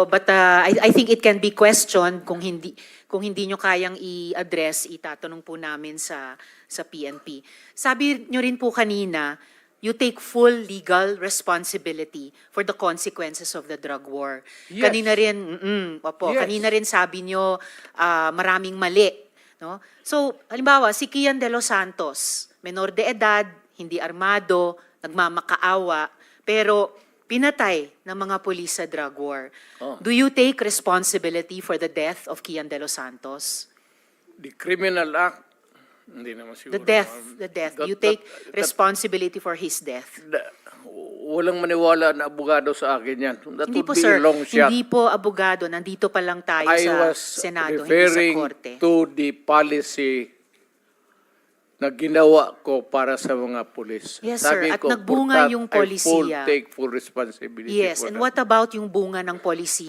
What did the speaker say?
but I think it can be questioned kung hindi nyo kayang i-address, itatanong po namin sa PNP. Sabi nyo rin po kanina, you take full legal responsibility for the consequences of the drug war. Yes. Kanina rin, opo, Yes. kanina rin sabi nyo maraming mali. No? So, halimbawa, si Kian De Los Santos, menor de edad, hindi armado, nagmamakaawa, pero pinatay ng mga pulis sa drug war. Oh. Do you take responsibility for the death of Kian De Los Santos? The criminal act, hindi naman siguro. The death. You take responsibility for his death. Walang maniwala na abogado sa akin yan. That Hindi would po, be sir. a long shot. Hindi po abogado. Nandito pa lang tayo I sa was Senado, hindi sa referring Korte. to the policy na ginawa ko para sa mga pulis. Yes, Sabi sir. At ko, nagbunga for that, yung I polisiya. take full responsibility Yes, for and that. what about yung bunga ng polisiya?